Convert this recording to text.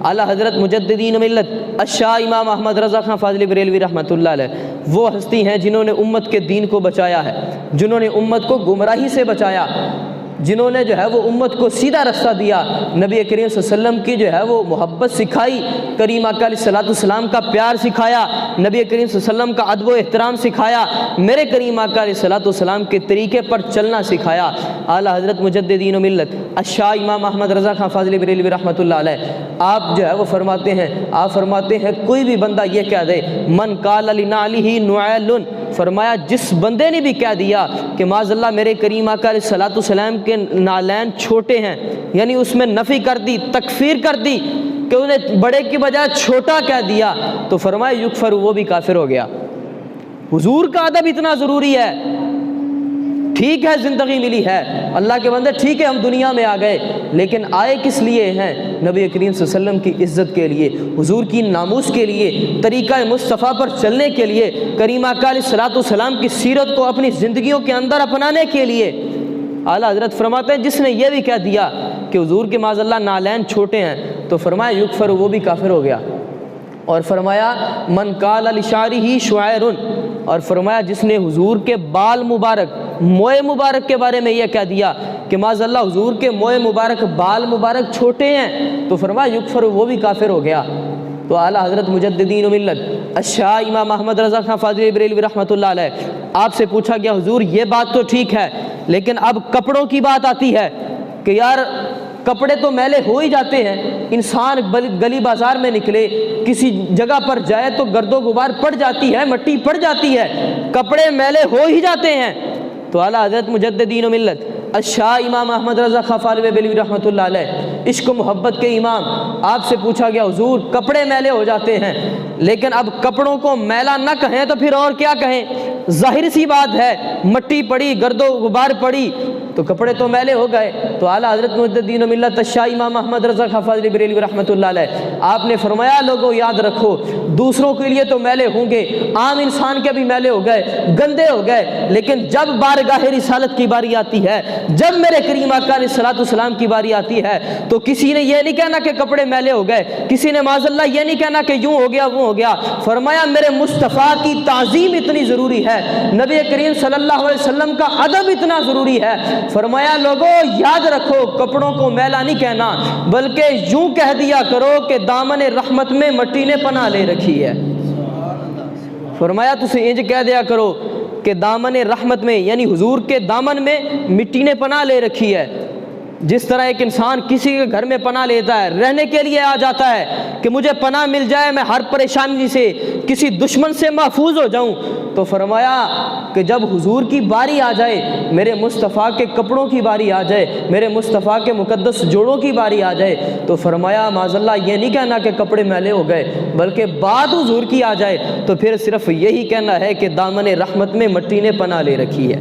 اعلیٰ حضرت مجددین ملت الشاہ امام احمد رضا خان فاضلی بریلوی رحمۃ اللہ علیہ وہ ہستی ہیں جنہوں نے امت کے دین کو بچایا ہے، جنہوں نے امت کو گمراہی سے بچایا، جنہوں نے جو ہے وہ امت کو سیدھا رستہ دیا، نبی کریم صلی اللہ علیہ وسلم کی جو ہے وہ محبت سکھائی، کریم آقا علیہ السلام کا پیار سکھایا، نبی کریم صلی اللہ علیہ وسلم کا ادب و احترام سکھایا، میرے کریم آقا علیہ السلام کے طریقے پر چلنا سکھایا۔ اعلیٰ حضرت مجددین و ملت الشاہ امام احمد رضا خان فاضلی بریلوی رحمۃ اللہ علیہ آپ جو ہے وہ فرماتے ہیں کوئی بھی بندہ یہ کہہ دے من قال لنعلہ نعیل، فرمایا جس بندے نے بھی کہہ دیا کہ معاذ اللہ میرے کریم آقا علیہ السلام کے نالین چھوٹے ہیں، یعنی اس میں نفی کر دی، تکفیر کر دی کہ انہیں بڑے کی بجائے چھوٹا کہہ دیا، تو فرمایا یکفر، وہ بھی کافر ہو گیا۔ حضور کا ادب اتنا ضروری ہے۔ ٹھیک ہے زندگی ملی ہے، اللہ کے بندے ٹھیک ہے ہم دنیا میں آ گئے، لیکن آئے کس لیے ہیں؟ نبی کریم صلی اللہ علیہ وسلم کی عزت کے لیے، حضور کی ناموس کے لیے، طریقہ مصطفیٰ پر چلنے کے لیے، کریم آقا علیہ السلام کی سیرت کو اپنی زندگیوں کے اندر اپنانے کے لیے۔ اعلیٰ حضرت فرماتے ہیں جس نے یہ بھی کہہ دیا کہ حضور کے معاذ اللہ نالین چھوٹے ہیں، تو فرمایا یکفر، وہ بھی کافر ہو گیا۔ اور فرمایا من قال لشعرہ شعیر، اور فرمایا جس نے حضور کے بال مبارک، موئے مبارک کے بارے میں یہ کہہ دیا کہ معاذ اللہ حضور کے موئے مبارک، بال مبارک چھوٹے ہیں، تو فرمایا یکفر، وہ بھی کافر ہو گیا۔ تو اعلیٰ حضرت مجددین و ملت الشاہ امام احمد رضا خان فاضلی بریلوی رحمۃ اللہ علیہ آپ سے پوچھا گیا حضور یہ بات تو ٹھیک ہے، لیکن اب کپڑوں کی بات آتی ہے کہ یار کپڑے تو میلے ہو ہی جاتے ہیں، انسان گلی بازار میں نکلے، کسی جگہ پر جائے تو گرد و غبار پڑ جاتی ہے، مٹی پڑ جاتی ہے، کپڑے میلے ہو ہی جاتے ہیں۔ تو اعلیٰ حضرت مجددین و ملت الشاہ امام احمد رضا خان فاضلی بریلوی رحمۃ اللہ علیہ عشق و محبت کے امام آپ سے پوچھا گیا حضور کپڑے میلے ہو جاتے ہیں، لیکن اب کپڑوں کو میلا نہ کہیں تو پھر اور کیا کہیں؟ ظاہر سی بات ہے، مٹی پڑی، گرد و غبار پڑی تو کپڑے تو میلے ہو گئے۔ تو اعلیٰ حضرت مجددین و ملت الشاہ امام احمد رضا خان فاضلی بریلوی رحمۃ اللہ علیہ آپ نے فرمایا لوگوں یاد رکھو، دوسروں کے لیے تو میلے ہوں گے، عام انسان کے بھی میلے ہو گئے، گندے ہو گئے، لیکن جب بارگاہ رسالت کی باری آتی ہے، جب میرے کریم آقا علیہ السلام کی باری آتی ہے، تو کسی نے یہ نہیں کہنا کہ کپڑے میلے ہو گئے، کسی نے معاذ اللہ یہ نہیں کہنا کہ یوں ہو گیا وہ ہو گیا۔ فرمایا میرے مصطفیٰ کی تعظیم اتنی ضروری ہے، نبی کریم صلی اللہ علیہ وسلم کا ادب اتنا ضروری ہے، فرمایا لوگوں یاد رکھو کپڑوں کو میلا نہیں کہنا، بلکہ یوں کہہ دیا کرو کہ دامن رحمت میں مٹی نے پناہ لے رکھی ہے۔ فرمایا تسے انج کہہ دیا کرو کہ دامن رحمت میں، یعنی حضور کے دامن میں مٹی نے پناہ لے رکھی ہے۔ جس طرح ایک انسان کسی کے گھر میں پناہ لیتا ہے، رہنے کے لیے آ جاتا ہے کہ مجھے پناہ مل جائے، میں ہر پریشانی سے، کسی دشمن سے محفوظ ہو جاؤں، تو فرمایا کہ جب حضور کی باری آ جائے، میرے مصطفیٰ کے کپڑوں کی باری آ جائے، میرے مصطفیٰ کے مقدس جوڑوں کی باری آ جائے، تو فرمایا معاذ اللہ یہ نہیں کہنا کہ کپڑے میلے ہو گئے، بلکہ بات حضور کی آ جائے تو پھر صرف یہی کہنا ہے کہ دامن رحمت میں مٹی نے پناہ لے رکھی ہے۔